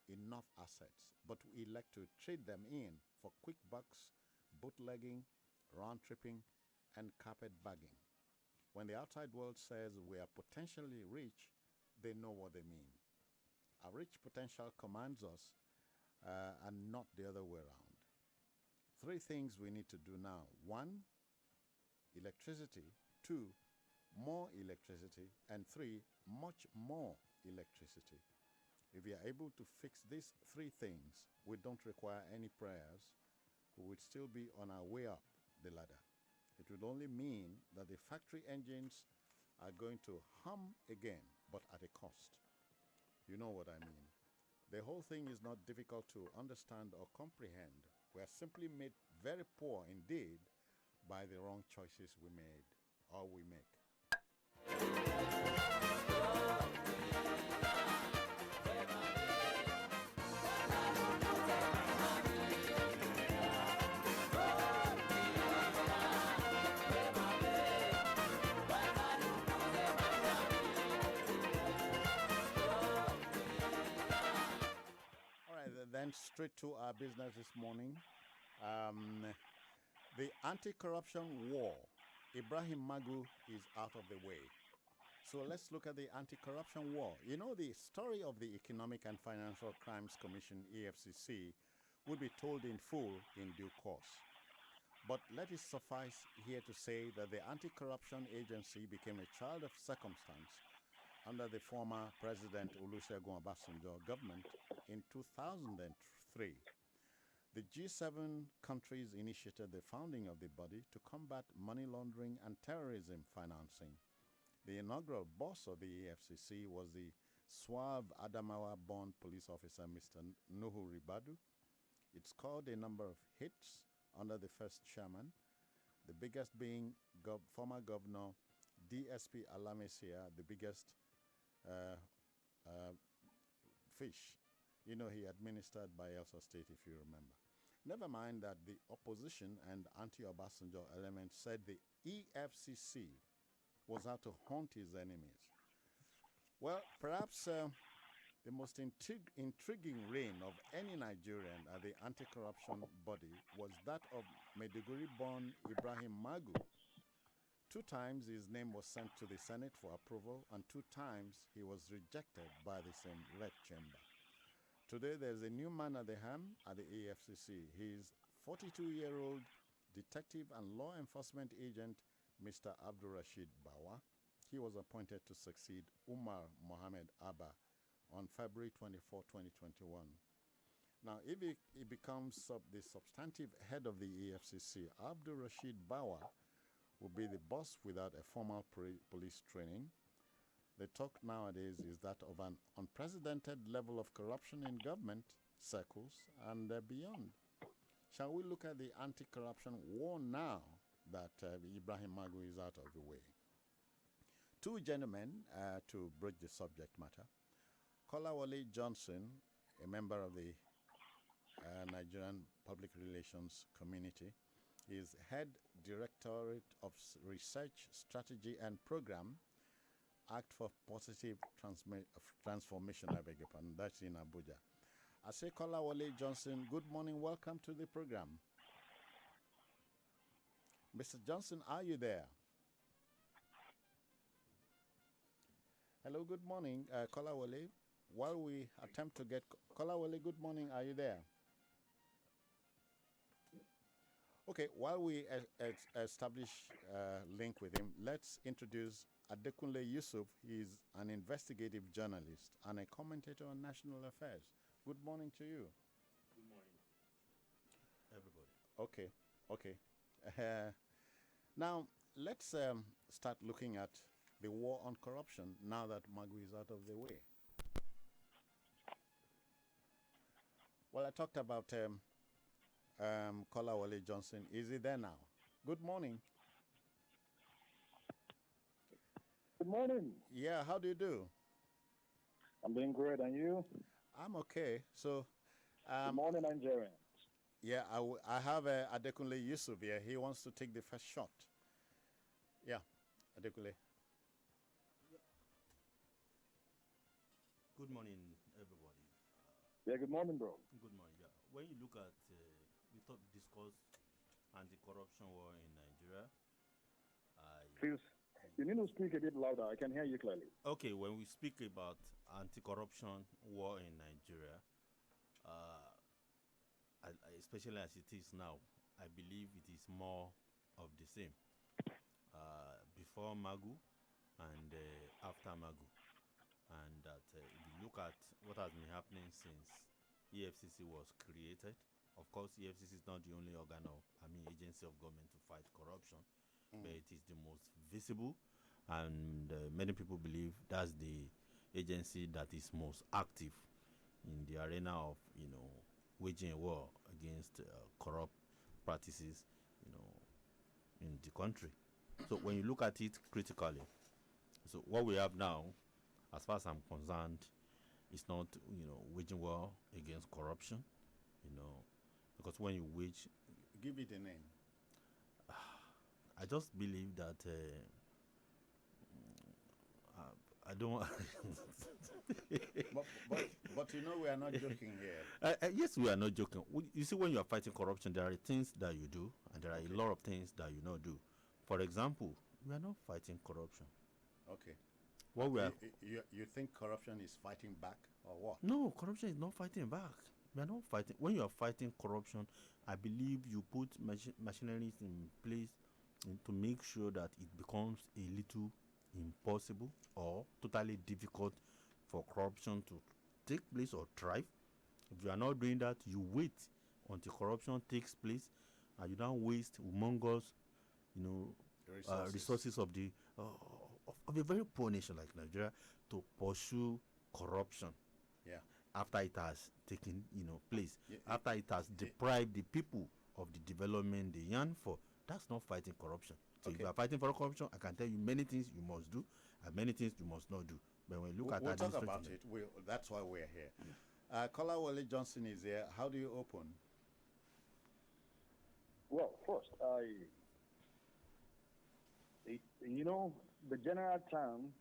enough assets, but we elect to trade them in for quick bucks, bootlegging, round-tripping, and carpet-bagging. When the outside world says we are potentially rich, they know what they mean. Our rich potential commands us and not the other way around. 3 things we need to do now. 1, electricity. 2, more electricity. And 3, much more electricity. If we are able to fix these 3 things, we don't require any prayers. We would still be on our way up the ladder. It would only mean that the factory engines are going to hum again, but at a cost. You know what I mean. The whole thing is not difficult to understand or comprehend. We are simply made very poor indeed by the wrong choices we made or we make. Then straight to our business this morning. The anti-corruption war. Ibrahim Magu is out of the way. So let's look at the anti-corruption war. You know, the story of the Economic and Financial Crimes Commission, EFCC, will be told in full in due course. But let it suffice here to say that the anti-corruption agency became a child of circumstance under the former President Olusegun Obasanjo government in 2003. The G7 countries initiated the founding of the body to combat money laundering and terrorism financing. The inaugural boss of the EFCC was the suave Adamawa-born police officer, Mr. Nuhu Ribadu. It scored a number of hits under the first chairman, the biggest being former Governor DSP Alamesia, the biggest fish. You know, he administered Bayelsa State, if you remember. Never mind that the opposition and anti-Obasanjo elements said the EFCC was out to hunt his enemies. Well, perhaps the most intriguing reign of any Nigerian at the anti-corruption body was that of Maiduguri-born Ibrahim Magu. 2 times his name was sent to the Senate for approval, and 2 times he was rejected by the same red chamber. Today there's a new man at the helm at the EFCC. He's 42-year-old detective and law enforcement agent Mr. Abdul Rashid Bawa. He was appointed to succeed Umar Mohammed Abba on February 24, 2021. Now, if he becomes the substantive head of the EFCC, Abdul Rashid Bawa will be the boss without a formal police training. The talk nowadays is that of an unprecedented level of corruption in government circles and beyond. Shall we look at the anti-corruption war now that Ibrahim Magu is out of the way? 2 gentlemen to bridge the subject matter. Kolawole Johnson, a member of the Nigerian Public Relations Community, is head Directorate of Research, Strategy and Program, Act for Positive Transformation, I beg your pardon. That's in Abuja. I say, Kolawole Johnson, good morning. Welcome to the program. Mr. Johnson, are you there? Hello, good morning, Kolawole. While we attempt to get Kolawole, good morning. Are you there? Okay, while we establish a link with him, let's introduce Adekunle Yusuf. He's an investigative journalist and a commentator on national affairs. Good morning to you. Good morning, everybody. Okay. Now, let's start looking at the war on corruption now that Magu is out of the way. Well, I talked about Kolawole Johnson. Is he there now? Good morning. Good morning. Yeah, how do you do? I'm doing great, and you? I'm okay. So, good morning, Nigerian. Yeah, I have Adekunle Yusuf here. He wants to take the first shot. Yeah, Adekunle. Good morning, everybody. Yeah, good morning, bro. Good morning. Yeah. When you look at, discuss anti-corruption war in Nigeria. Please, you need to speak a bit louder. I can hear you clearly. Okay, when we speak about anti-corruption war in Nigeria, uh, especially as it is now, I believe it is more of the same. Before Magu and after Magu, and that if you look at what has been happening since EFCC was created, of course, EFCC is not the only agency of government to fight corruption, but it is the most visible, and many people believe that's the agency that is most active in the arena of waging a war against corrupt practices, in the country. So when you look at it critically, so what we have now, as far as I'm concerned, is not waging war against corruption, because when you wage, Give it a name. I just believe that I don't. But we are not joking here. Yes, we are not joking. You see, when you are fighting corruption, there are things that you do, and there are a lot of things that you not do. For example, we are not fighting corruption. Okay. What we are? You think corruption is fighting back or what? No, corruption is not fighting back. We are not fighting. When you are fighting corruption, I believe you put machineries in place to make sure that it becomes a little impossible or totally difficult for corruption to take place or thrive. If you are not doing that, you wait until corruption takes place, and you don't waste humongous, resources of the of a very poor nation like Nigeria to pursue corruption. Yeah. After it has taken place, Yeah, after it has deprived the people of the development they yearn for, that's not fighting corruption. So if you are fighting for corruption, I can tell you many things you must do and many things you must not do. But when you look at we'll talk about it. That's why we're here. Kolawole Johnson is here. How do you open? Well, first, the general term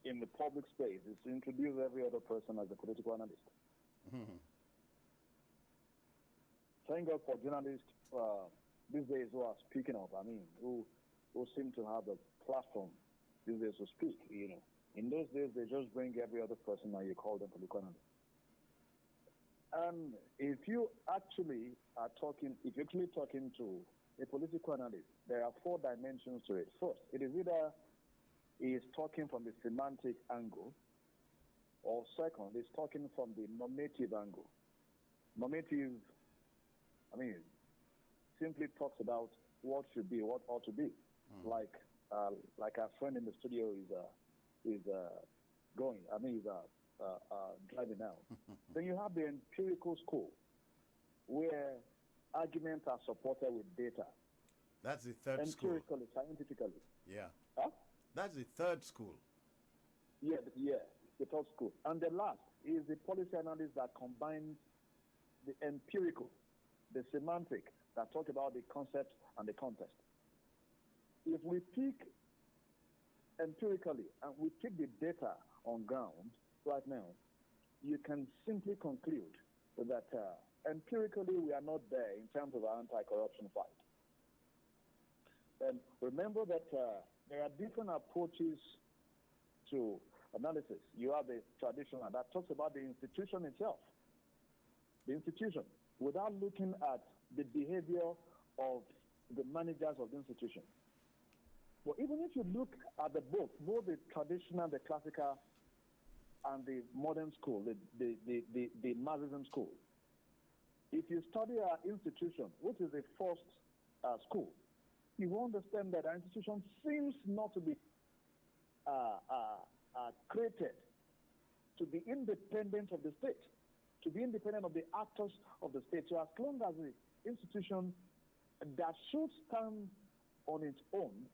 in the public space is to introduce every other person as a political analyst. Thank God for journalists these days who are speaking up. Who seem to have a platform these days to speak. In those days they just bring every other person and you call them political analyst. And if you actually talking to a political analyst, there are 4 dimensions to it. First, it is either he is talking from the semantic angle, or second, he's talking from the normative angle. Normative, simply talks about what should be, what ought to be. Like our friend in the studio is driving now. Then you have the empirical school, where arguments are supported with data. That's the third school. Empirically, scientifically. Yeah. Huh? That's the third school. Yeah, the third school. And the last is the policy analysis that combines the empirical, the semantic, that talk about the concept and the context. If we pick empirically and we take the data on ground right now, you can simply conclude that empirically we are not there in terms of our anti-corruption fight. And remember that there are different approaches to analysis. You have the traditional that talks about the institution itself. The institution, without looking at the behavior of the managers of the institution. But even if you look at both the traditional, the classical, and the modern school, the Marxism school, if you study our institution, which is the first school, you will understand that our institution seems not to be created to be independent of the state, to be independent of the actors of the state. So as long as the institution that should stand on its own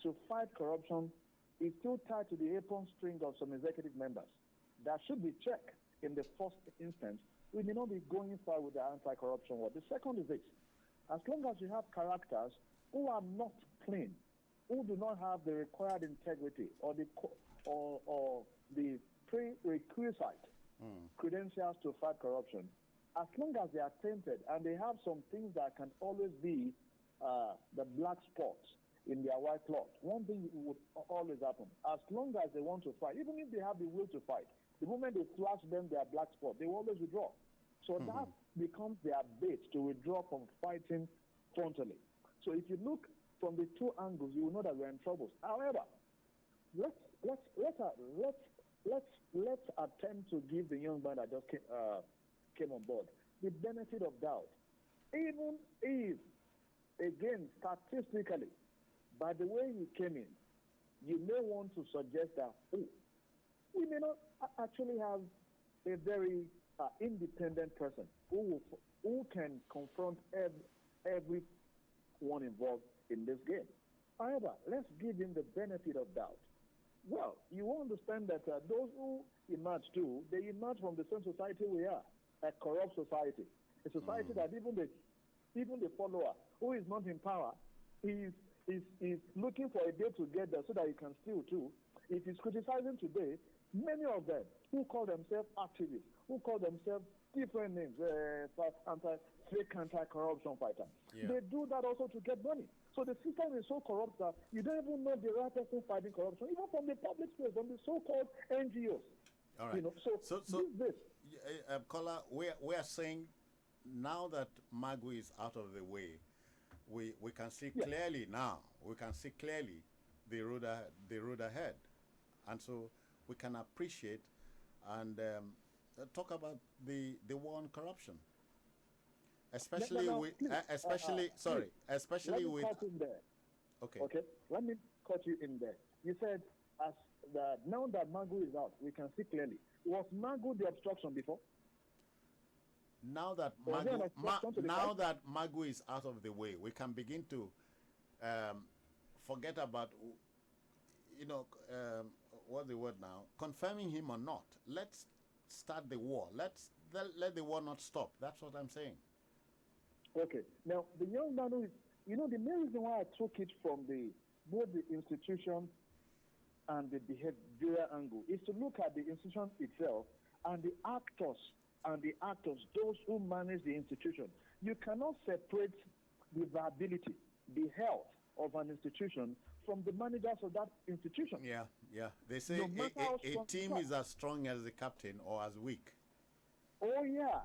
to fight corruption is still tied to the apron string of some executive members, that should be checked in the first instance. We may not be going far with the anti-corruption war. The second is this: as long as you have characters who are not clean, who do not have the required integrity or the prerequisite credentials to fight corruption, as long as they are tainted and they have some things that can always be the black spots in their white cloth, one thing would always happen. As long as they want to fight, even if they have the will to fight, the moment they flash them their black spot, they will always withdraw. So that becomes their bait to withdraw from fighting frontally. So if you look from the two angles, you will know that we're in trouble. However, let's attempt to give the young man that just came on board the benefit of doubt. Even if, again, statistically, by the way he came in, you may want to suggest that we may not actually have a very independent person who can confront everyone involved in this game. However, let's give him the benefit of doubt. Well, you will understand that those who emerge too, they emerge from the same society we are, a corrupt society, a society that even the follower who is not in power is looking for a day to get there so that he can steal too. If he's criticizing today, many of them who call themselves activists, who call themselves different names, fake anti-corruption fighters, they do that also to get money. So the system is so corrupt that you don't even know the right person fighting corruption, even from the public space, from the so-called NGOs. All right. So Kola, we are saying now that Magu is out of the way, we can see clearly now. We can see clearly the road ahead, and so we can appreciate and talk about the war on corruption, especially with Let me cut in there. Okay. Let me cut you in there. You said now that Magu is out, we can see clearly. Was Magu the obstruction before? Now that Magu is out of the way, we can begin to forget about, what's the word now? Confirming him or not. Let's start the war. Let the war not stop. That's what I'm saying. Okay. Now, the young man who is, the main reason why I took it from both the institution and the behavioral angle is to look at the institution itself and the actors, those who manage the institution. You cannot separate the viability, the health of an institution from the managers of that institution. Yeah. They say a team is as strong as the captain or as weak. Oh, yeah.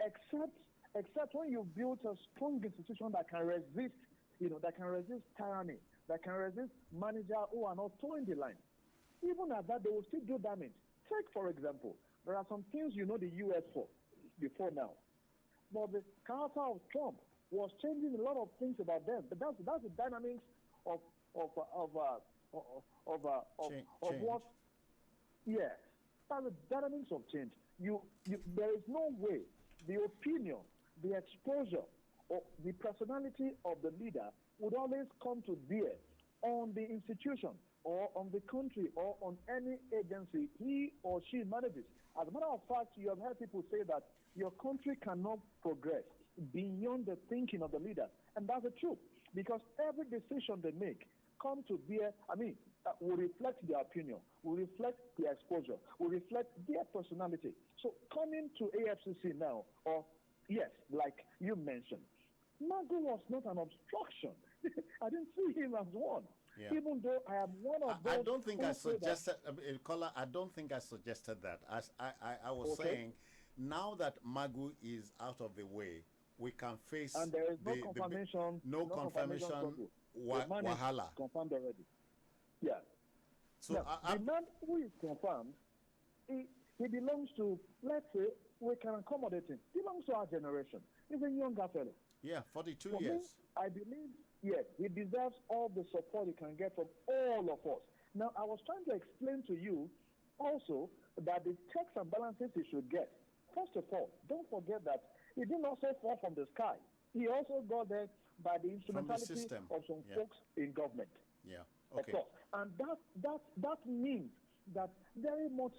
Except when you build a strong institution that can resist, that can resist tyranny, that can resist managers who are not towing the line. Even at that, they will still do damage. Take, for example, there are some things the U.S. for before now. But the character of Trump was changing a lot of things about them. But that's the dynamics of what? Yes, that's the dynamics of change. There is no way the opinion, the exposure, or the personality of the leader would always come to bear on the institution or on the country or on any agency he or she manages. As a matter of fact, you have heard people say that your country cannot progress beyond the thinking of the leader. And that's the truth, because every decision they make come to bear, will reflect their opinion, will reflect their exposure, will reflect their personality. So coming to AFCC now, yes, like you mentioned, Magu was not an obstruction. I didn't see him as one. Yeah. Even though I am one of those. I don't think I suggested, Kola, I don't think I suggested that. As I was saying, now that Magu is out of the way, we can face. And there is no confirmation. No confirmation. Wahala. Confirmed already. Yeah. So now, the man who is confirmed, he belongs to, let's say, we can accommodate him. He belongs to our generation. He's a younger fellow. Yeah, 42 For years. Me, I believe, yes, he deserves all the support he can get from all of us. Now, I was trying to explain to you also that the checks and balances he should get. First of all, don't forget that he didn't also fall from the sky. He also got there by the instrumentality of some folks in government. Yeah. Okay. And that means that very much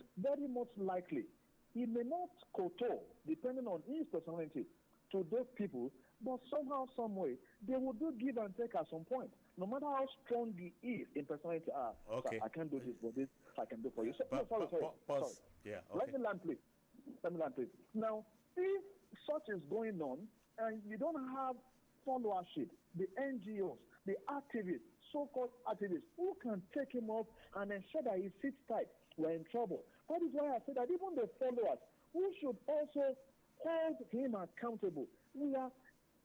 likely he may not kowtow, depending on his personality, to those people, but somehow, some way, they will do give and take at some point. No matter how strong he is in personality, okay. I can't do this, but this I can do for you. So, but, sorry. Yeah, Let okay. me land, please. Let me land, please. Now, if such is going on and you don't have followership, the NGOs, the activists, so-called activists, who can take him up and ensure that he sits tight, we're in trouble. That is why I said that even the followers, who should also hold him accountable. We are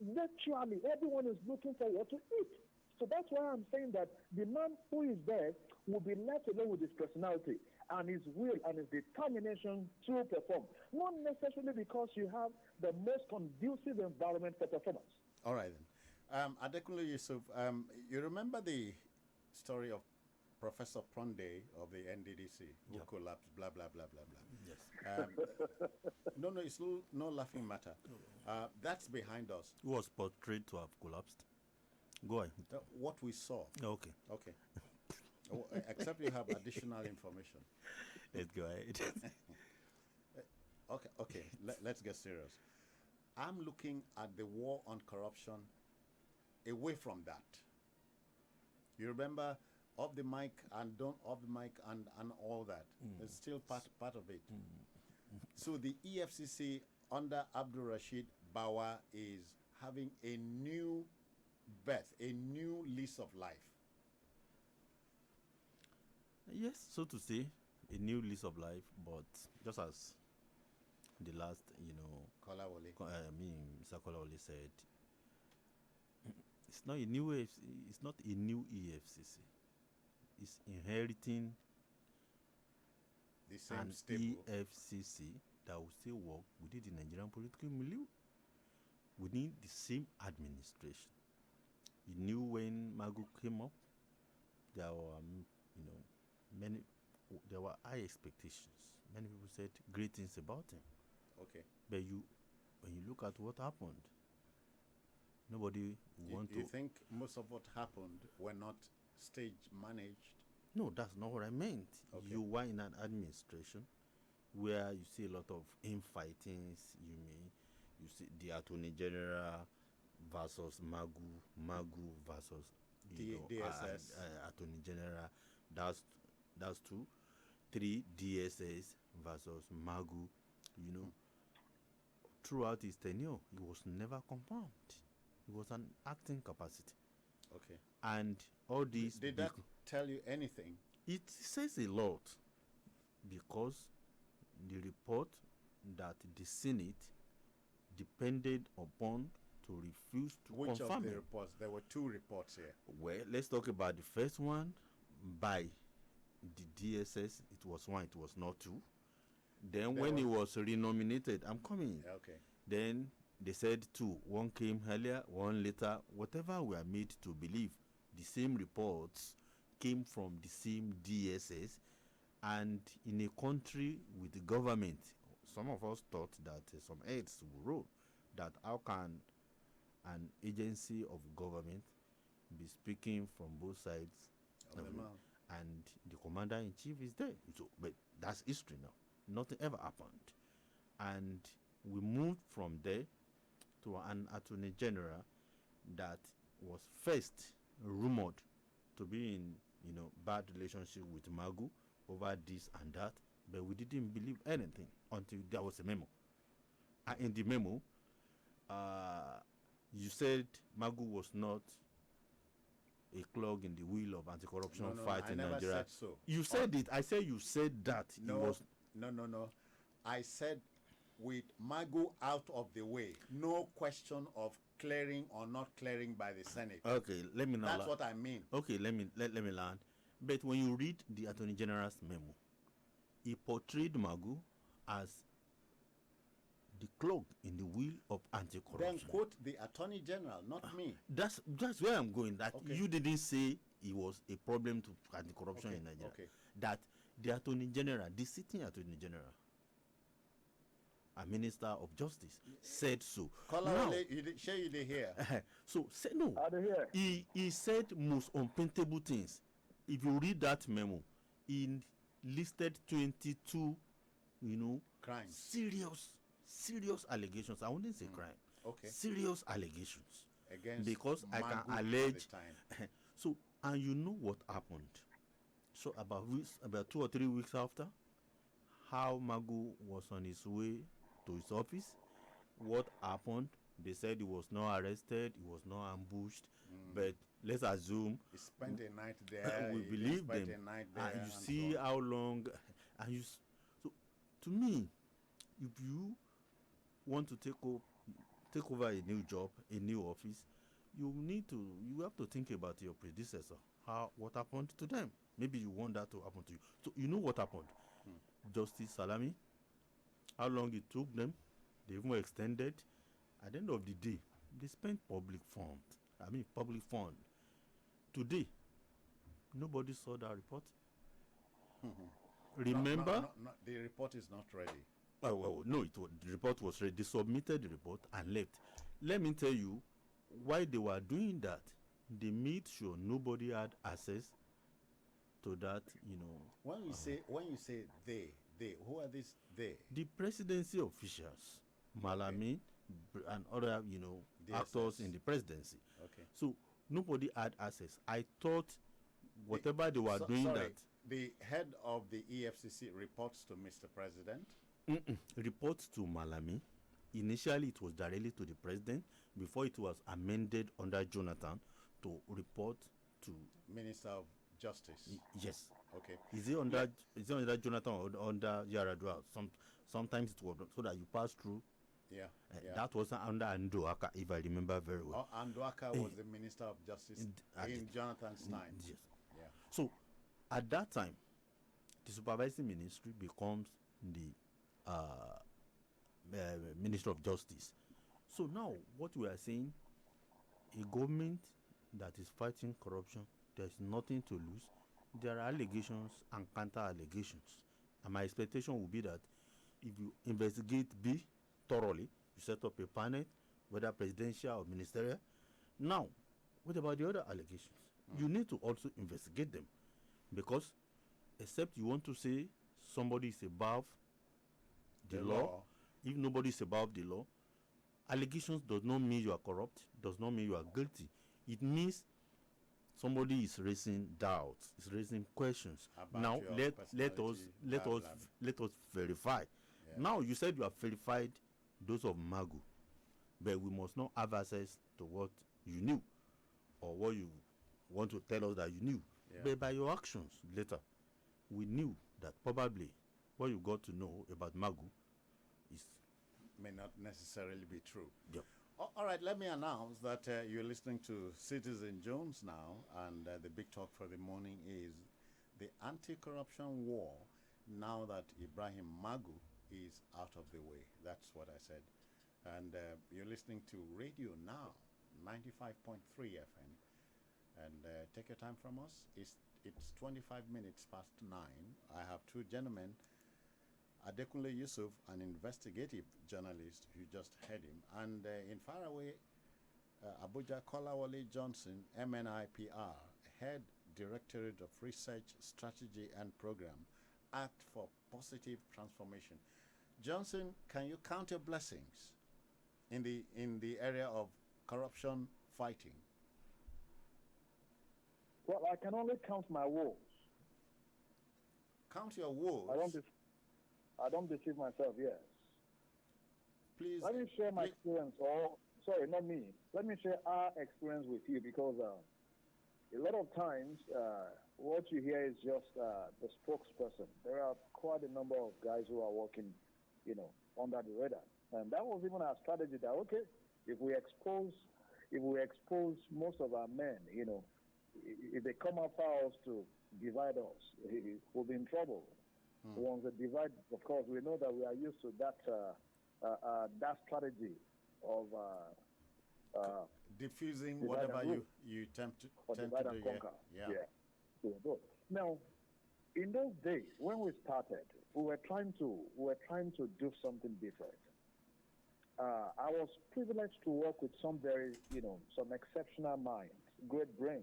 virtually, everyone is looking for what to eat. So that's why I'm saying that the man who is there will be left alone with his personality and his will and his determination to perform. Not necessarily because you have the most conducive environment for performance. All right then. Adekunle Yusuf, you remember the story of Professor Pronde of the NDDC who Yep. collapsed, blah, blah, blah, blah, blah. Yes. No, it's no laughing matter. That's behind us. Who was portrayed to have collapsed? Go ahead. What we saw. Okay. Okay. Except you have additional information. Let's go ahead. Okay. Let's get serious. I'm looking at the war on corruption away from that. You remember off the mic and don't off the mic and all that. It's still part of it. So the EFCC under Abdul Rashid Bawa is having a new birth, a new lease of life. Yes, so to say, a new lease of life, but just as the last, Kolawole. Mr. Kolawole said, it's not a new it's not a new EFCC. It's inheriting The same an stable. EFCC that will still work within the Nigerian political milieu, within the same administration. You knew when Magu came up, there were, there were high expectations. Many people said great things about him. Okay. But when you look at what happened, nobody You think most of what happened were not stage managed? No, that's not what I meant. Okay. You were in an administration where you see a lot of infightings. You see the Attorney General versus Magu versus DSS. Attorney General. That's 2. 3 DSS versus Magu. Throughout his tenure, he was never confirmed. He was an acting capacity. Okay. And all these... Did that tell you anything? It says a lot because the report that the Senate depended upon to refuse to Which confirm of the it. reports? There were 2 reports here. Well, let's talk about the first one by the DSS. It was 1, it was not 2. Then when he was renominated, I'm coming. Okay. Then they said 2. 1 came earlier, 1 later. Whatever we are made to believe, the same reports came from the same DSS, and in a country with the government, some of us thought that some heads will roll. That how can an agency of government be speaking from both sides Of the mouth. and the commander-in-chief is there? So, but that's history now. Nothing ever happened. And we moved from there to an attorney general that was first rumored to be in bad relationship with Magu over this and that, but we didn't believe anything until there was a memo. And in the memo, you said Magu was not a clog in the wheel of anti-corruption fight I in never Nigeria. said so. You said it. I said you said that. No, It was no. I said with Magu out of the way, no question of clearing or not clearing by the Senate. okay. Let me now. That's what I mean. Okay, let me land. But when you read the Attorney General's memo, he portrayed Magu as the clog in the wheel of anti-corruption. Then quote the Attorney General, not me. That's where I'm going. That Okay. you didn't say it was a problem to anti-corruption Okay, in Nigeria. okay. That the Attorney General, the sitting Attorney General, a Minister of Justice, said so. Kolawole, share you did hear. So say no. Are they here? He said most unpaintable things. If you read that memo, he listed 22, Crimes. serious allegations. I wouldn't say crime. Okay. Serious allegations. Against Because I Magu can at allege. the time. So, and you know what happened? So about 2 or 3 weeks after, how Magu was on his way to his office, what happened. They said he was not arrested, he was not ambushed, but let's assume He spent a night there. we he didn't believe spend them. a night there, And you and see so on. how long, and so to me, if you want to take over a new job, a new office, you have to think about your predecessor. What happened to them? Maybe you want that to happen to you. So you know what happened. Justice Salami, how long it took them, they even extended. At the end of the day, they spent public fund. Today, nobody saw that report. Remember? No, the report is not ready. No, the report was ready. They submitted the report and left. Let me tell you why they were doing that. They made sure nobody had access to that, When you say they, who are these they? the presidency officials, Malami, and other, actors in the presidency. Okay. So nobody had access. I thought whatever they were doing sorry, that. The head of the EFCC reports to Mr. President. Reports to Malami. Initially, it was directly to the president before it was amended under Jonathan to report to Minister of Justice. Yes. Okay. Is it under Jonathan or under Yaradua? Sometimes it was so that you pass through. Yeah. That was under Andoaka, if I remember very well. Andoaka was the Minister of Justice in Jonathan's time. Yes. Yeah. So, at that time, the supervising ministry becomes the Minister of Justice. So now, what we are saying, a government that is fighting corruption, there's nothing to lose. There are allegations and counter allegations. And my expectation would be that if you investigate B thoroughly, you set up a panel, whether presidential or ministerial. Now, what about the other allegations? You need to also investigate them. Because except you want to say somebody is above the law, if nobody is above the law, allegations does not mean you are corrupt, does not mean you are guilty. It means somebody is raising doubts, is raising questions. About now your let us verify. Yeah. Now you said you have verified those of Magu, but we must not have access to what you knew or what you want to tell us that you knew. Yeah. But by your actions later, we knew that probably what you got to know about Magu may not necessarily be true. Yep. All right, let me announce that you're listening to Citizen Jones now, and the big talk for the morning is the anti-corruption war now that Ibrahim Magu is out of the way. That's what I said. And you're listening to Radio Now, 95.3 FM. And take your time from us. It's 25 minutes past 9. I have two gentlemen, Adekunle Yusuf, an investigative journalist, you just heard him, and in faraway Abuja, Kolawole Johnson, MNIPR, head Directorate of Research, Strategy and Program, Act for Positive Transformation. Johnson, can you count your blessings in the area of corruption fighting? Well, I can only count my woes. Count your woes. I don't deceive myself, yes. Please. Let me share my experience, sorry, not me. Let me share our experience with you, because a lot of times what you hear is just the spokesperson. There are quite a number of guys who are working, under the radar. And that was even our strategy that, okay, if we expose most of our men, if they come after us to divide us, we'll be in trouble. Once they divide, of course, we know that we are used to that strategy of diffusing whatever you tend to divide and do. conquer. Yeah. Now, in those days when we started, we were trying to do something different. I was privileged to work with some some exceptional minds, great brains.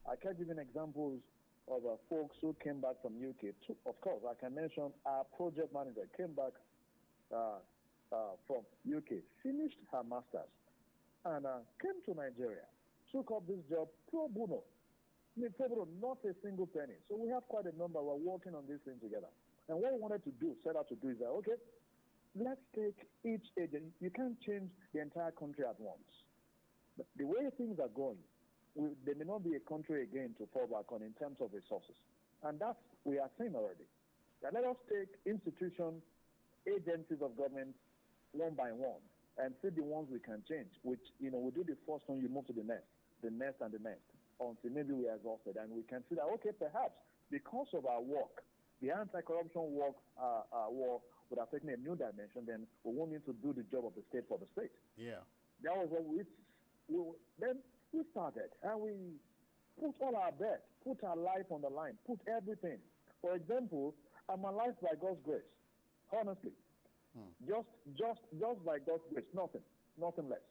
I can give you examples of folks who came back from UK. Of course, I can mention our project manager came back from UK, finished her master's, and came to Nigeria, took up this job pro bono. Pro bono, not a single penny. So we have quite a number. We're working on this thing together. And what we wanted to do, set out to do is that, okay, let's take each agency. You can't change the entire country at once. But the way things are going, there may not be a country again to fall back on in terms of resources. And that's, we are saying already, that let us take institutions, agencies of government, one by one, and see the ones we can change, which, we do the first one, you move to the next, and the next, until maybe we are exhausted. And we can see that, okay, perhaps because of our work, the anti-corruption work war would have taken a new dimension, then we won't need to do the job of the state for the state. Yeah. That was what then we started, and we put all our bet, put our life on the line, put everything. For example, I'm alive by God's grace, honestly. Just by God's grace, nothing less,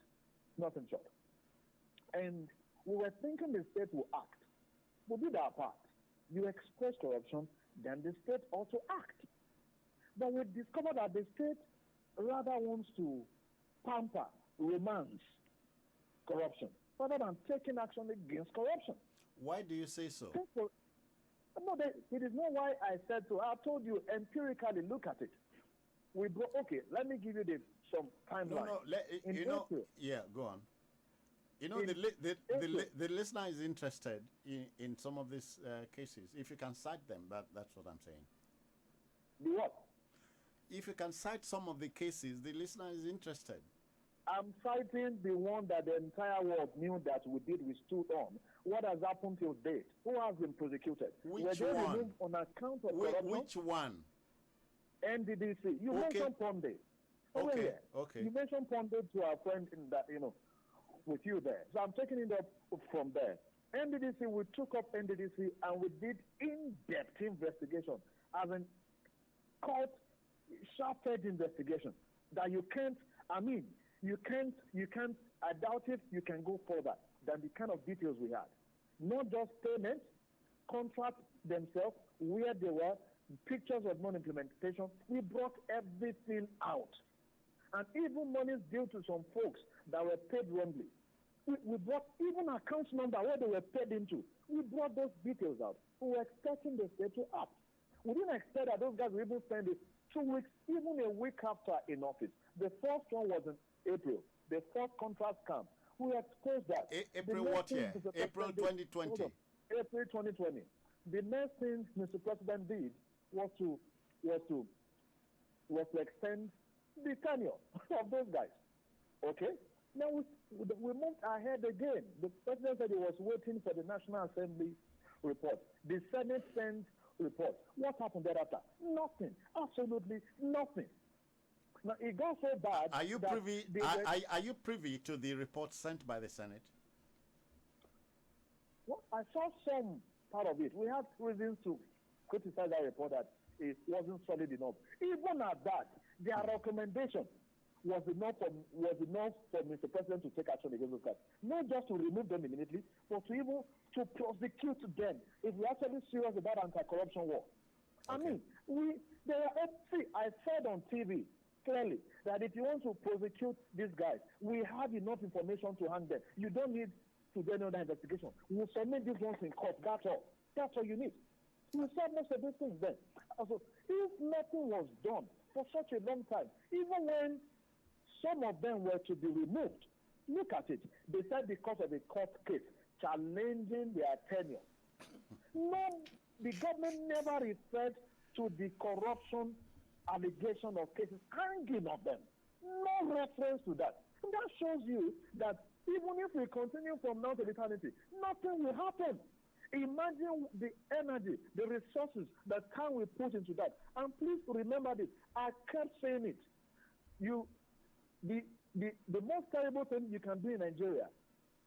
nothing short. And we were thinking the state will act. We did our part. You express corruption, then the state also act. But we discovered that the state rather wants to pamper, romance corruption, rather than taking action against corruption. Why do you say so? No, it is not why I said so. I told you empirically, look at it. Okay, let me give you some timeline. Yeah, go on. The listener is interested in some of these cases. If you can cite them, that's what I'm saying. The what? If you can cite some of the cases, the listener is interested. I'm citing the one that the entire world knew that we stood on. What has happened till date? Who has been prosecuted? Which one? On account of corruption? Which one? NDDC. You mentioned Ponde. Okay. You mentioned Ponde to our friend in that, with you there. So I'm taking it up from there. NDDC, we took up NDDC and we did in-depth investigation, as in court sharp-edged investigation that you can't, I doubt if you can go further than the kind of details we had. Not just payments, contracts themselves, where they were, pictures of non-implementation. We brought everything out. And even monies due to some folks that were paid wrongly. We brought even account number where they were paid into. We brought those details out. We were expecting the state to act. We didn't expect that those guys would even spend 2 weeks, even a week after in office. The first one was in April. The first contract came. We exposed that. April what year? April 2020. April 2020. The next thing Mr. President did was to extend the tenure of those guys. Okay? Now we moved ahead again. The president said he was waiting for the National Assembly report. The Senate sent report. What happened thereafter? Nothing. Absolutely nothing. Now it got so bad. Are you privy to the report sent by the Senate? Well, I saw some part of it. We had reasons to criticize that report that it wasn't solid enough. Even at that, their recommendation was enough for Mr. President to take action against those guys. Not just to remove them immediately, but to prosecute them if we're actually serious about anti-corruption war. Okay. I said on TV clearly that if you want to prosecute these guys, we have enough information to hang them. You don't need to do another investigation. We'll submit these ones in court. That's all. That's all you need. We said most of these things then. Also, if nothing was done for such a long time, even when some of them were to be removed, look at it. They said because of a court case challenging their tenure. No, the government never referred to the corruption allegation of cases hanging of them. No reference to that. And that shows you that even if we continue from now to eternity, nothing will happen. Imagine the energy, the resources that can we put into that. And please remember this. I kept saying it. The most terrible thing you can do in Nigeria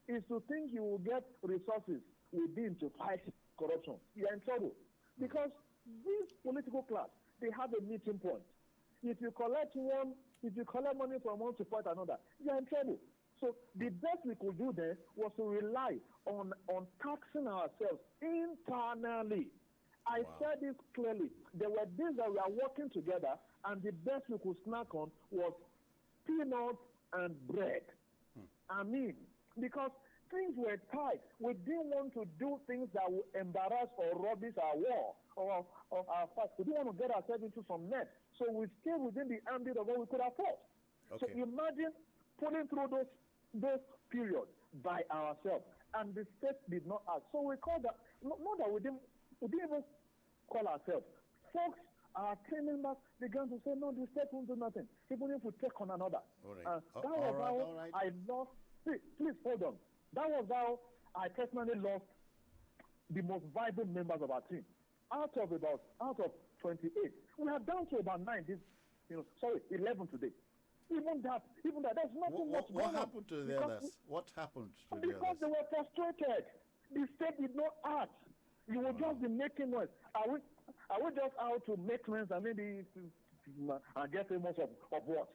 is to think you will get resources within to fight corruption. You're in trouble. Because this political class, they have a meeting point. If you collect money from one to fight another, you're in trouble. So the best we could do there was to rely on taxing ourselves internally. I said this clearly. There were days that we are working together, and the best we could snack on was peanuts and bread. Because things were tight. We didn't want to do things that would embarrass or rubbish our war our fight. We didn't want to get ourselves into some mess. So we stay within the ambit of what we could afford. Okay. So imagine pulling through those periods by ourselves, and the state did not ask. So we call that, not that we didn't even call ourselves. Folks, our team members began to say, no, the state won't do nothing, even if we take on another. All right. That was how I lost. Please hold on. That was how I personally lost the most vibrant members of our team. Out of 28, we are down to about 9. 11 today. Even that, there's nothing much. What happened to the others? What happened to the others? Because they were frustrated. The state did not act. You will just be making noise. Are we just out to make noise and maybe get famous of what?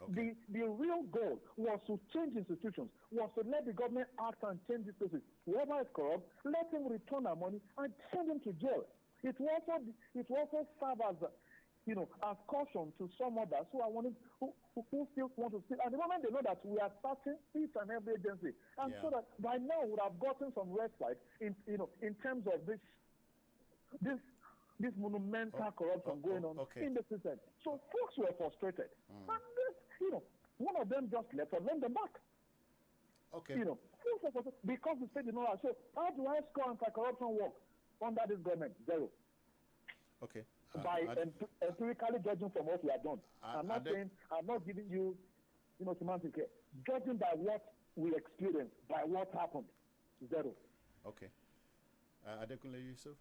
Okay. The real goal was to change institutions, was to let the government act and change these places. Whoever is corrupt, let him return our money and send him to jail. It will also serve as as caution to some others who still want to steal. At the moment they know that we are starting each and every agency, and so that by now we would have gotten some respite in terms of this monumental corruption going on in the system. So folks were frustrated, and one of them just left and lent them back. Okay. Folks were frustrated because the state did not. So how do I score anti-corruption work under this government? Zero. Okay. By empirically judging from what we have done. I'm not giving you, semantic here. Judging by what we experienced, by what happened, zero. Okay. Adekunle, Yusuf?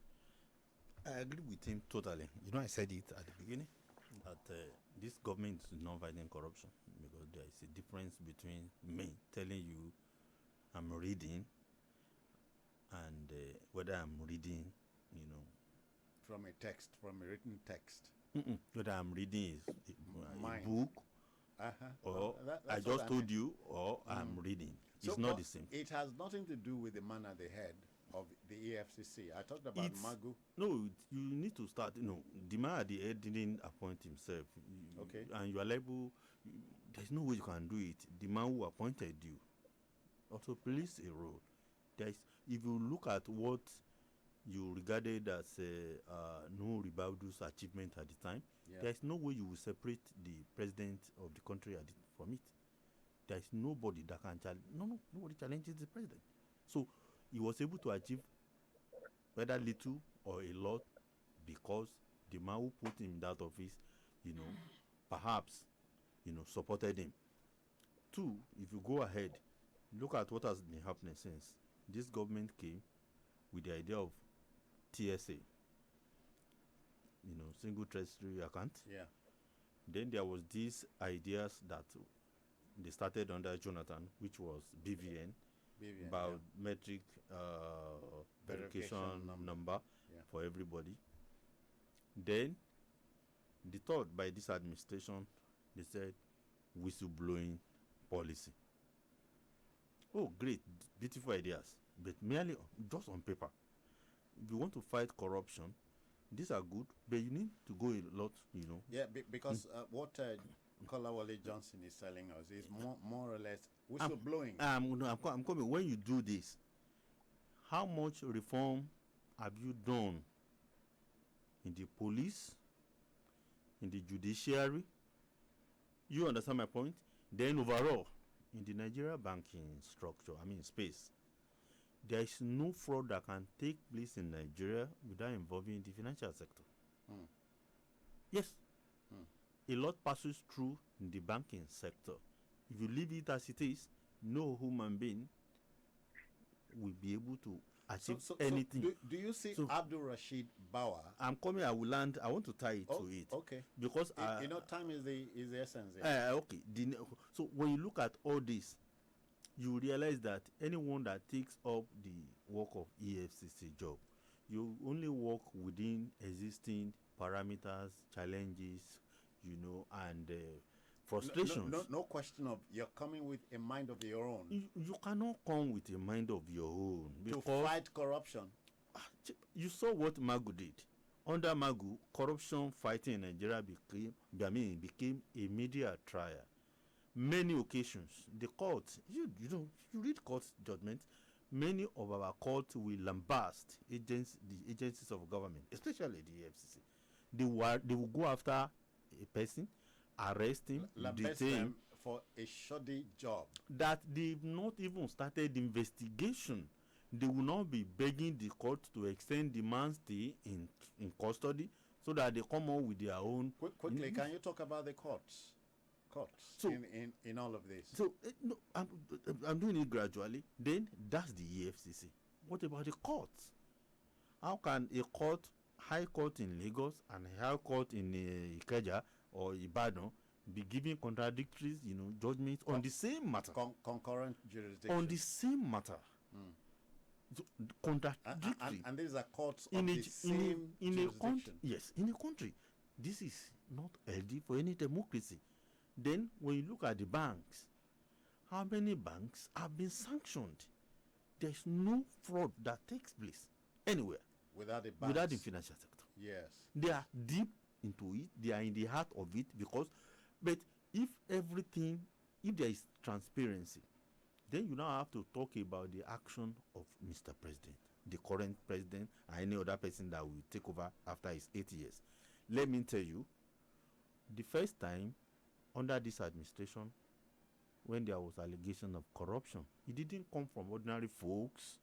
I agree with him totally. I said it at the beginning, that this government is not fighting corruption, because there is a difference between me telling you I'm reading and whether I'm reading, from a written text. Whether I'm reading is a book, or I just told you, or I'm reading. It's not the same. It has nothing to do with the man at the head of the EFCC. I talked about Magu. No, you need to start. The man at the head didn't appoint himself. Okay. And you are liable. There's no way you can do it. The man who appointed you also plays a role. If you look at what you regarded as no Ribaudu's achievement at the time, there's no way you will separate the president of the country from it. There's nobody that can challenge. Nobody challenges the president. So he was able to achieve whether little or a lot because the man who put him in that office, perhaps, supported him. Two, if you go ahead, look at what has been happening since this government came with the idea of TSA, single treasury account. Yeah. Then there was these ideas that they started under Jonathan, which was BVN, biometric verification number for everybody. Then the third by this administration, they said whistleblowing policy. Oh, great, beautiful ideas, but merely just on paper. If you want to fight corruption, these are good, but you need to go a lot, Yeah, because what Kolawole Johnson is telling us is more or less whistleblowing. I'm coming. When you do this, how much reform have you done in the police, in the judiciary? You understand my point? Then overall, in the Nigeria banking structure, space, there is no fraud that can take place in Nigeria without involving the financial sector. Yes. A lot passes through in the banking sector. If you leave it as it is, no human being will be able to achieve anything. Do you see Abdul Rashid Bawa? I'm coming. I will land. I want to tie it to it. Okay. Because time is the essence. Okay. So when you look at all this, you realize that anyone that takes up the work of EFCC job, you only work within existing parameters, challenges, and frustrations. No question of you're coming with a mind of your own. You cannot come with a mind of your own to fight corruption. You saw what Magu did. Under Magu, corruption fighting in Nigeria became a media trial. Many occasions, the court, you read court judgment, many of our courts will lambast the agencies of government, especially the EFCC. They will go after a person, arrest him, Lambast detain them him, for a shoddy job. that they've not even started investigation. They will not be begging the court to extend the man's stay in custody so that they come out with their own. Quickly, can you talk about the courts? So- in all of this. So no, I'm doing it gradually. Then that's the EFCC. What about the courts? How can a court, high court in Lagos and a high court in Ikeja or Ibadan be giving contradictory, judgments on the same matter? Concurrent jurisdiction. On the same matter. So, contradictory. And these are courts in of a, the same in a country, jurisdiction. yes, in a country. This is not healthy for any democracy. Then, when you look at the banks, how many banks have been sanctioned? There's no fraud that takes place anywhere Without the banks. without the financial sector. Yes. They are deep into it. They are in the heart of it but if there is transparency, then you now have to talk about the action of Mr. President, the current president, and any other person that will take over after his 8 years. Let me tell you, the first time under this administration, when there was allegation of corruption, it didn't come from ordinary folks.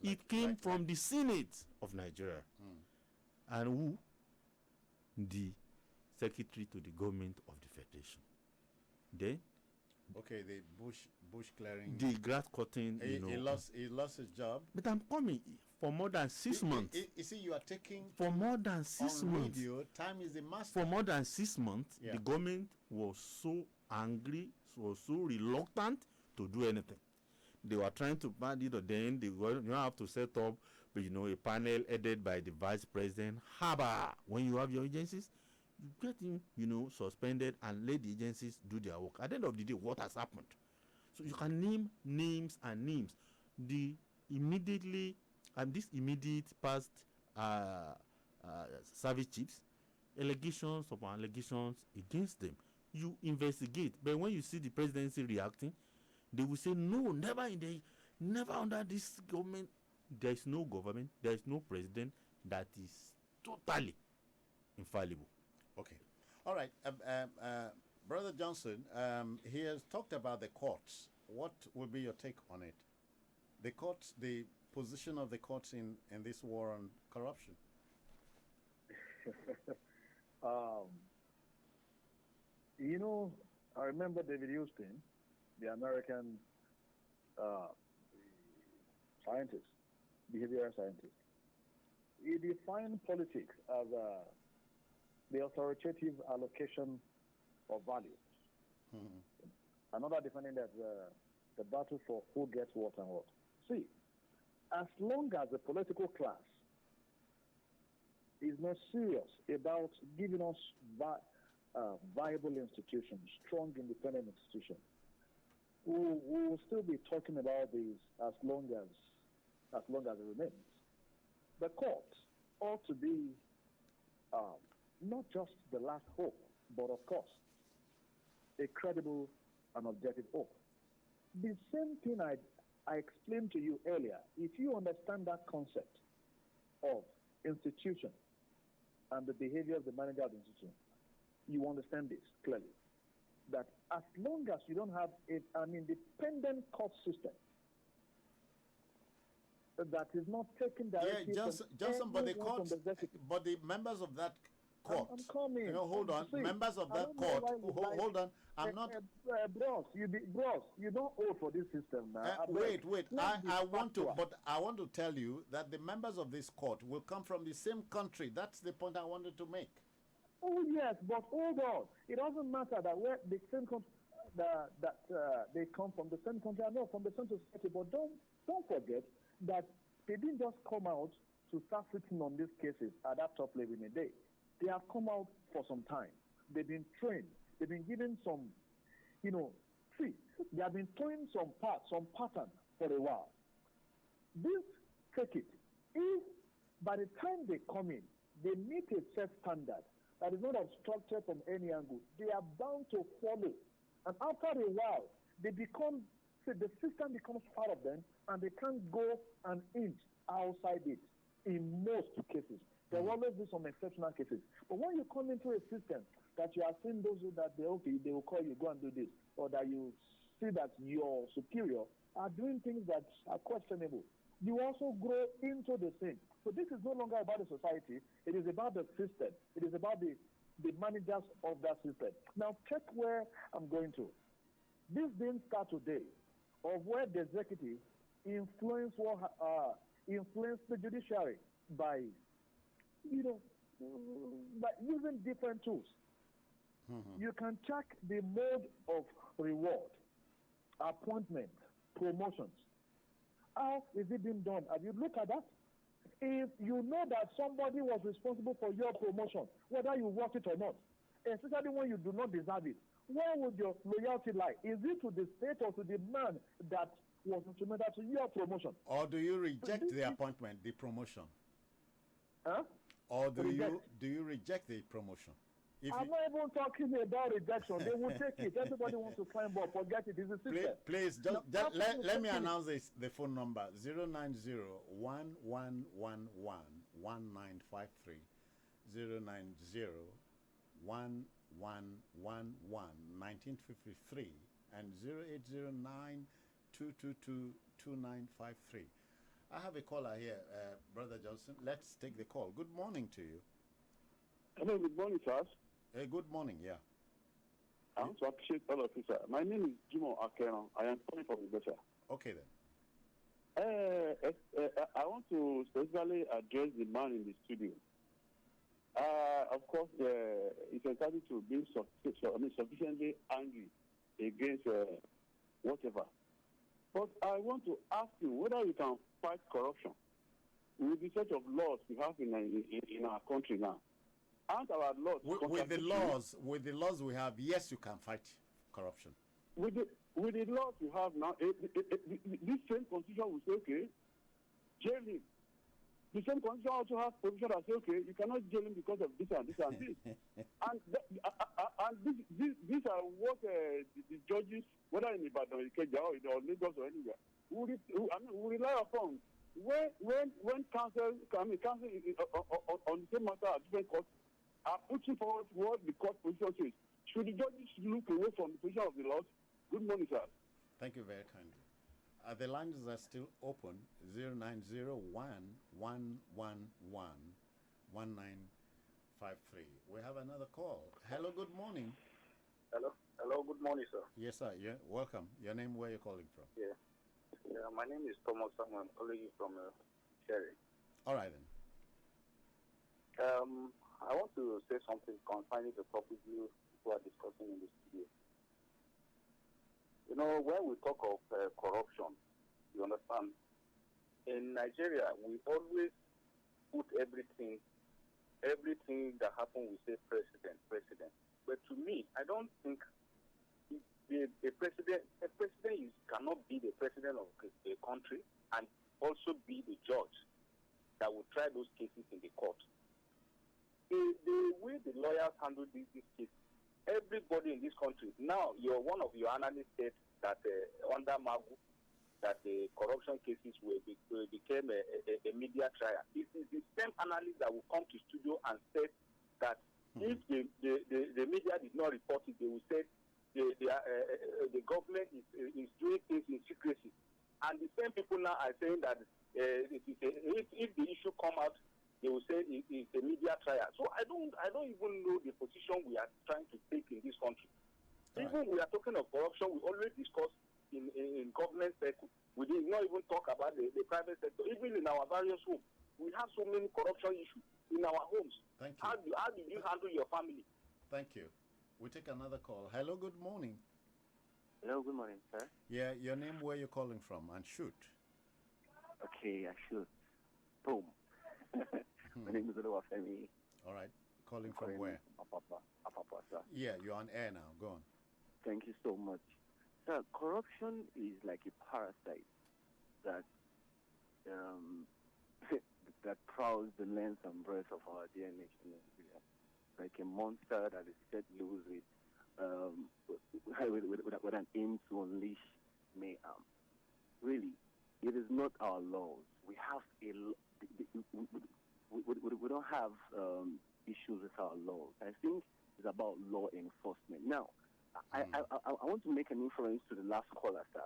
It came from the Senate of Nigeria. And who? The secretary to the government of the Federation. Then Okay, the bush clearing. the grass cutting, He lost his job. But I'm coming for more than 6 months. You see, you are taking For more than 6 on months. radio. Time is the master. For more than 6 months, Yeah. the government was so angry, was so reluctant to do anything. They were trying to ban it, or then you have to set up, a panel headed by the vice president. Haba, when you have your agencies, you get him, suspended and let the agencies do their work. At the end of the day, what has happened? So you can name names and names. This immediate past service chiefs, allegations upon allegations against them. You investigate, but when you see the presidency reacting, they will say no, never under this government. There is no government, there is no president that is totally infallible. Okay. All right. Brother Johnson, he has talked about the courts. What will be your take on it? The courts, the position of the courts in this war on corruption. I remember David Houston, the American scientist, behavioral scientist. He defined politics as the authoritative allocation of values. Another defining that the battle for who gets what and what. See, as long as the political class is not serious about giving us viable institutions, strong independent institutions, we will still be talking about these as long as it remains. The courts ought to be not just the last hope, but of course, a credible and objective hope. The same thing I explained to you earlier. If you understand that concept of institution and the behavior of the manager of the institution, you understand this clearly. That as long as you don't have an independent court system that is not taken directly Johnson, but the members of that court. I'm coming. Hold on. Members of that court. Hold on. I'm not. Bros, you don't owe for this system now. Wait. I want to tell you that the members of this court will come from the same country. That's the point I wanted to make. Oh yes, but hold on. It doesn't matter that we're the same country, that they come from the same country. I know from the same society, but don't forget that they didn't just come out to start sitting on these cases at that top level in a day. They have come out for some time. They've been trained. They've been given some, they have been throwing some pattern for a while. Take it. If by the time they come in, they meet a set standard that is not obstructed from any angle, they are bound to follow. And after a while, they become So the system becomes part of them, and they can't go an inch outside it in most cases. There will always be some exceptional cases. But when you come into a system that you are seeing those that they will call you, go and do this, or that you see that your superior are doing things that are questionable, you also grow into the same. So this is no longer about the society. It is about the system. It is about the managers of that system. Now check where I'm going to. This didn't start today, of where the executive influence the judiciary by using different tools. You can check the mode of reward, appointment, promotions. How is it being done? Have you looked at that? If you know that somebody was responsible for your promotion, whether you want it or not, especially when you do not deserve it, where would your loyalty lie? Is it to the state or to the man that was instrumental to your promotion? Or do you reject the appointment, the promotion? Huh? Or do you reject the promotion? I'm not even talking about rejection. They will take it. Everybody wants to climb up. Forget it. It's a system. Please, let me announce the phone number: 090-1111-1953, 090-1111-1953, and 0809-222-2953. I have a caller here, Brother Johnson. Let's take the call. Good morning to you. Hello, good morning, sir. Good morning, yeah. I want to appreciate all of you, sir. My name is Jimo Akeno. I am calling from Ibrahim. Okay, then. I want to specifically address the man in the studio. Of course, it's entitled to being sufficiently angry against whatever. But I want to ask you whether we can fight corruption with the set of laws we have in our country now. Aren't our laws with the laws we have, yes, you can fight corruption. With the laws we have now, this same constitution will say, okay, jail him. The same constitution also has provision that say, okay, you cannot jail him because of this and this and this. and these are what the judges, whether in Ibadan, Ikeja, or Lagos or anywhere, we rely upon. When counsel on the same matter at different courts are putting forward what the court position says, should the judges look away from the position of the laws? Good morning, sir. Thank you very kindly. The lines are still open: 090-1111-1953. We have another call. Hello, good morning. Hello, good morning, sir. Yes, sir. Yeah, welcome. Your name, where you're calling from? Yeah, my name is Thomas Samuel. I'm calling you from Sherry. All right, then. I want to say something concerning the topic you are discussing in the studio. You know, when we talk of corruption, you understand, in Nigeria, we always put everything that happens, we say president. But to me, I don't think a president cannot be the president of a country and also be the judge that will try those cases in the court. The way the lawyers handle this case, everybody in this country, now one of your analysts said that under Magu, that the corruption cases became a media trial. It is the same analyst that will come to studio and say that if the media did not report it, they will say the government is doing things in secrecy. And the same people now are saying that if the issue come out, they will say it's a media trial. So I don't even know the position we are trying to take in this country. Right. Even we are talking of corruption, we always discuss in government sector. We did not even talk about the private sector. Even in our various homes, we have so many corruption issues in our homes. Thank you. How do you handle your family? Thank you. We take another call. Hello, good morning. Hello, good morning, sir. Yeah, your name, where you're calling from, and shoot. Okay, I should. Boom. My name is Oluwafemi. All right. Calling from where? Apapa, sir. Yeah, you're on air now. Go on. Thank you so much. Sir, corruption is like a parasite that that prowls the length and breadth of our dear nation, Nigeria. Like a monster that is set loose with an aim to unleash mayhem. Really, it is not our laws. We have we don't have issues with our laws. I think it's about law enforcement. Now, I want to make an inference to the last caller, sir.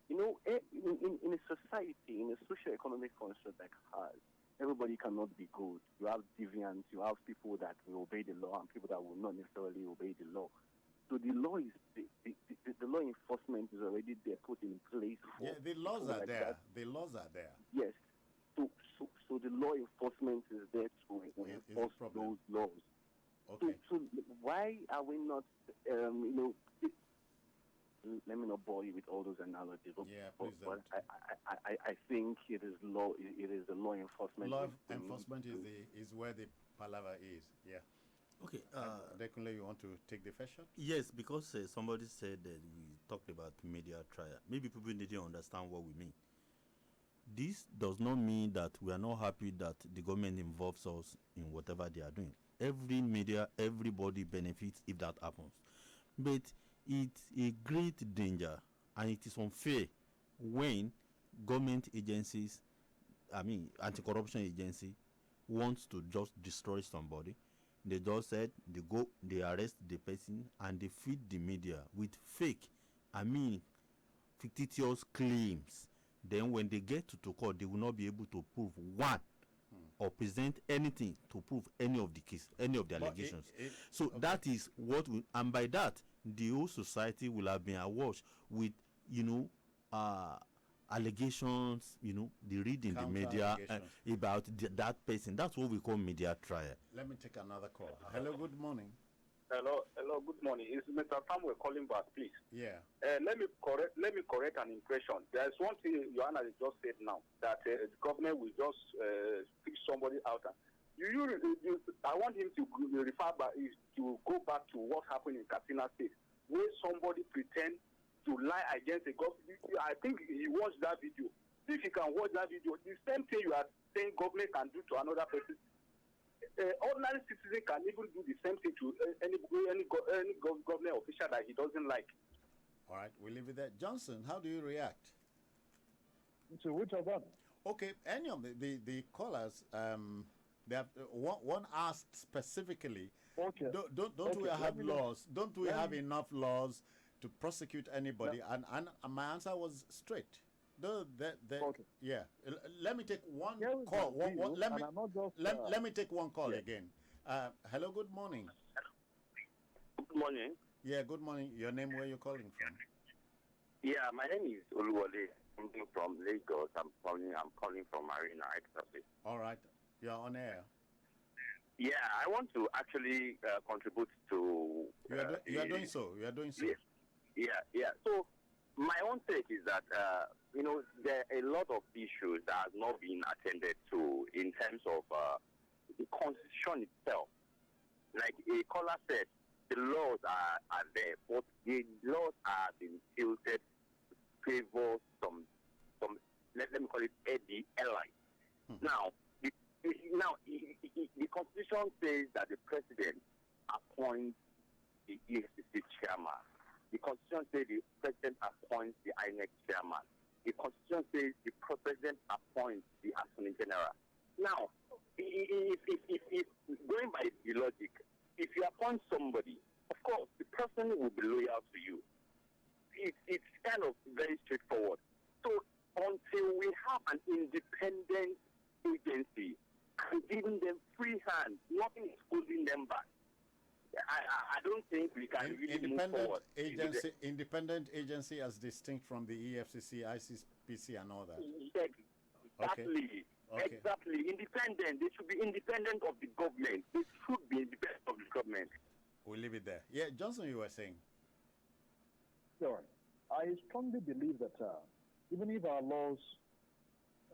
You know, in a society, in a socio-economic construct like ours, everybody cannot be good. You have deviants, you have people that will obey the law and people that will not necessarily obey the law. So the law is the law enforcement is already there, put in place. Yeah, the laws are there. The laws are there. Yes. So the law enforcement is there to enforce those laws. Okay. So why are we not, let me not bore you with all those analogies. Yeah, please don't. I think it is law. It is the law enforcement. Law enforcement is where the palaver is. Yeah. Okay. Adekunle, you want to take the first shot? Yes, because somebody said that we talked about media trial. Maybe people didn't understand what we mean. This does not mean that we are not happy that the government involves us in whatever they are doing. Every media, everybody benefits if that happens. But it's a great danger and it is unfair when government agencies, anti-corruption agency, wants to just destroy somebody. They just said they arrest the person and they feed the media with fictitious claims. Then when they get to court, they will not be able to prove one or present anything to prove any of the case, any of the allegations. That is what and by that, the whole society will have been awash with, allegations, they read in the media about that person. That's what we call media trial. Let me take another call. Hello, good morning. Hello, good morning. It's Mr. Samuel calling back, please. Yeah. Let me correct an impression. There's one thing Joanna just said now, that the government will just pick somebody out. I want him to refer back, to go back to what happened in Katsina State, where somebody pretend to lie against the government. I think he watched that video. If you can watch that video, the same thing you are saying government can do to another person. Ordinary citizen can even do the same thing to any government official that he doesn't like. All right, we'll leave it there. Johnson, how do you react? So which of them? Okay, any of the callers, they have one asked specifically. Okay. Don't we have laws? Don't we have enough laws to prosecute anybody? And my answer was straight. Yeah. Let me take one call. Let me take one call again. Hello, good morning. Good morning. Yeah, good morning. Your name, where you calling from? Yeah, my name is Kolawole. I'm from Lagos. I'm calling from Marina, Express. All right. You're on air. Yeah, I want to actually contribute to... You are doing so. Yes. Yeah. So, my own take is that, there are a lot of issues that have not been attended to in terms of the constitution itself. Like a caller said, the laws are there, but the laws are being tilted to favor some let me call it the allies. Now, the constitution says that the president appoints the EFCC chairman. The constitution says the president appoints the INEC chairman. The constitution says the president appoints the attorney general. Now, if going by the logic, if you appoint somebody, of course, the person will be loyal to you. It's kind of very straightforward. So until we have an independent agency and giving them free hand, nothing is holding them back. I don't think we can really move forward. Independent agency as distinct from the EFCC, ICPC, and all that. Exactly. Okay. Exactly. Independent. They should be independent of the government. They should be independent of the government. We'll leave it there. Yeah, Johnson, you were saying. Sure. I strongly believe that even if our laws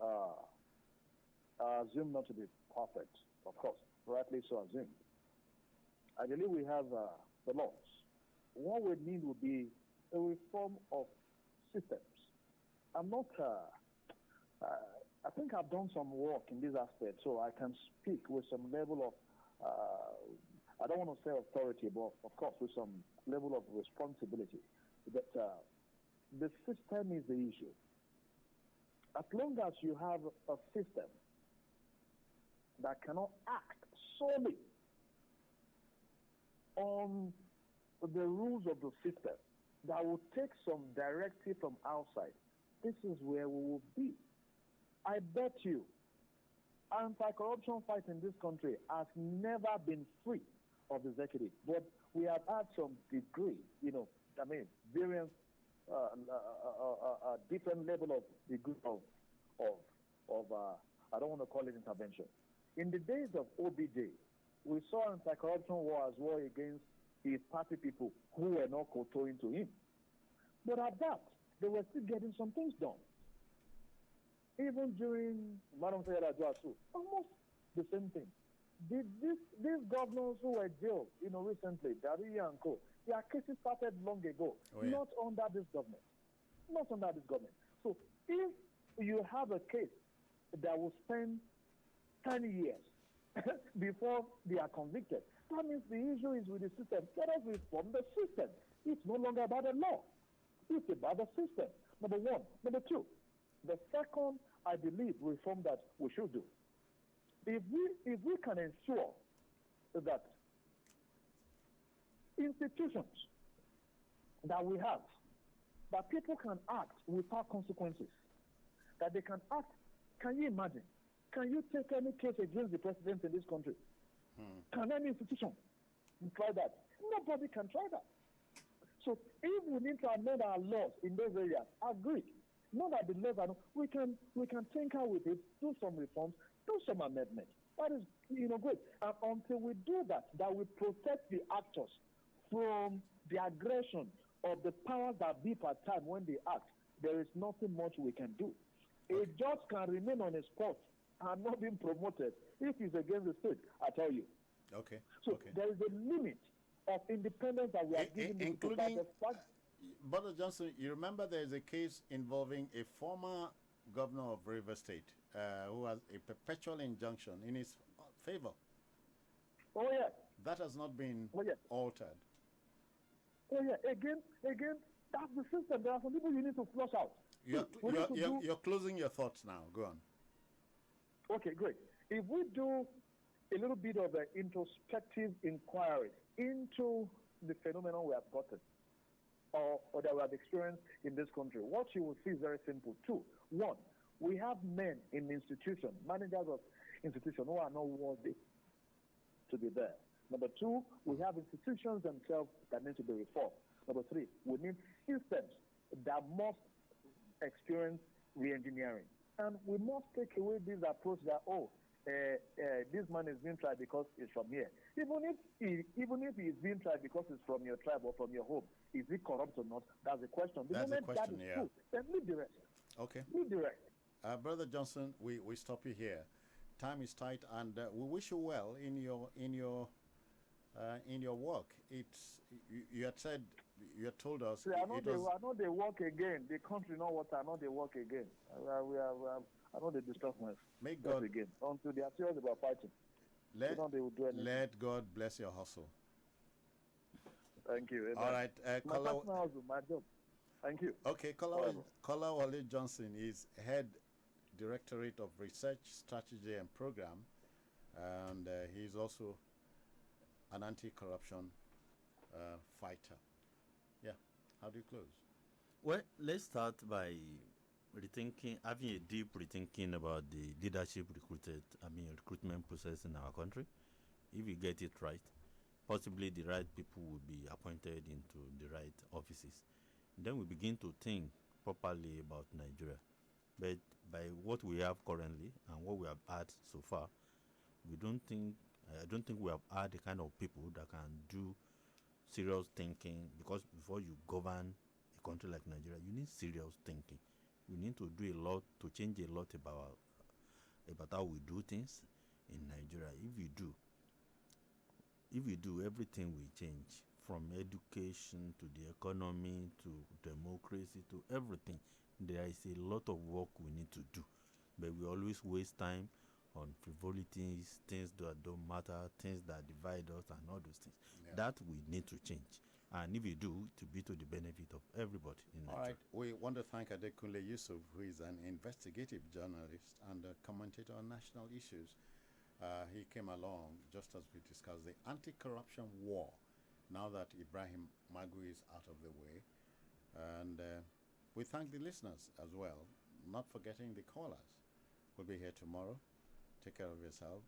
are assumed not to be perfect, of course, rightly so assumed, I believe we have the laws. What we need would be a reform of systems. I'm not, I think I've done some work in this aspect, so I can speak with some level of, I don't want to say authority, but of course with some level of responsibility. That the system is the issue. As long as you have a system that cannot act solely on the rules of the system, that will take some directive from outside, this is where we will be. I bet you, anti-corruption fight in this country has never been free of the executive, but we have had some degree, various different level of degree of I don't want to call it intervention. In the days of OBJ, we saw anti-corruption war as war against his party people who were not kowtowing to him. But at that, they were still getting some things done. Even during Madam Sayada Joasu, almost the same thing. These governors who were jailed, recently, Dari and Co., their cases started long ago, not under this government. Not under this government. So if you have a case that will spend 10 years before they are convicted, that means the issue is with the system. Let us reform the system. It's no longer about the law. It's about the system. Number one. Number two, the second, I believe, reform that we should do. If we can ensure that institutions that we have, that people can act without consequences, that they can act, can you imagine? Can you take any case against the president in this country? Can any institution try that? Nobody can try that. So if we need to amend our laws in those areas, agree. Not at the level, we can tinker with it, do some reforms, do some amendments. That is, good. And until we do that, that we protect the actors from the aggression of the powers that be per time when they act, there is nothing much we can do. A judge can remain on his post and not being promoted if he's against the state, I tell you. Okay. So there is a limit of independence that we are giving including Brother Johnson, you remember there is a case involving a former governor of River State who has a perpetual injunction in his favor. Oh, yeah. That has not been altered. Oh, yeah. Again, that's the system. There are some people you need to flush out. You're closing your thoughts now. Go on. Okay, great. If we do a little bit of an introspective inquiry into the phenomenon we have gotten, or that we have experienced in this country, what you will see is very simple. Two, one, we have men in institutions, managers of institutions who are not worthy to be there. Number two, we have institutions themselves that need to be reformed. Number three, we need systems that must experience re-engineering. And we must take away this approach that, this man is being tried because he's from here. Even if he's being tried because he's from your tribe or from your home, is he corrupt or not? That's the question. That's the question, that is true, then leave the rest. Okay. Leave the rest. Brother Johnson, we stop you here. Time is tight, and we wish you well in your work. You had said, you had told us. See, I know they work again. The country know what I know they work again. I know they discuss myself. Make God again until they are serious about fighting. Let God bless your hustle. Thank you. All right, my job. Thank you. Okay, Kolawole Johnson is head Directorate of Research, Strategy and Program, and he's also an anti-corruption fighter. Yeah, how do you close? Well, let's start by having a deep rethinking about the leadership recruitment process in our country. If we get it right, possibly the right people will be appointed into the right offices. Then we begin to think properly about Nigeria. But by what we have currently and what we have had so far, I don't think we have had the kind of people that can do serious thinking, because before you govern a country like Nigeria, you need serious thinking. You need to do a lot to change a lot about how we do things in Nigeria. If we do, everything will change, from education to the economy to democracy to everything. There is a lot of work we need to do, but we always waste time on frivolities, things that don't matter, things that divide us, and all those things. Yeah. That we need to change. And if we do, to be to the benefit of everybody in All Nigeria. right. We want to thank Adekunle Yusuf, who is an investigative journalist and a commentator on national issues. He came along just as we discussed the anti-corruption war, now that Ibrahim Magu is out of the way. And we thank the listeners as well, not forgetting the callers. We'll be here tomorrow. Take care of yourself.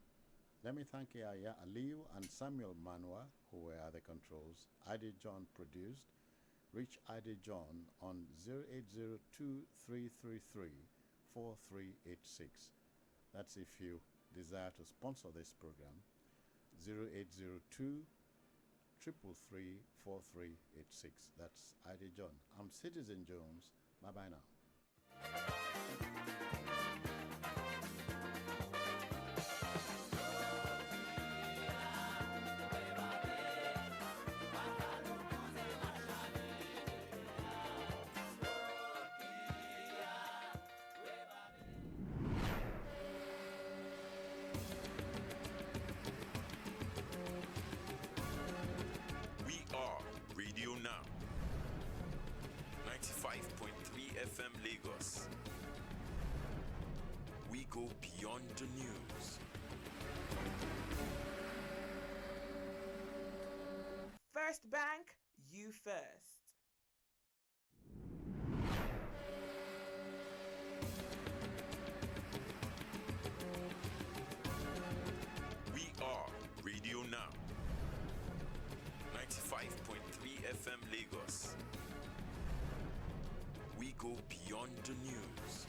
Let me thank Yaya Aliu and Samuel Manua, who were at the controls. ID John produced. Reach ID John on 0802-333-4386. That's if you desire to sponsor this program. 0802 333-4386. That's ID John. I'm Citizen Jones. Bye-bye now. We are Radio Now, 95.3 FM Lagos. We go beyond the news. First Bank, you first. We are Radio Now, 95.3 FM Lagos. We go beyond the news.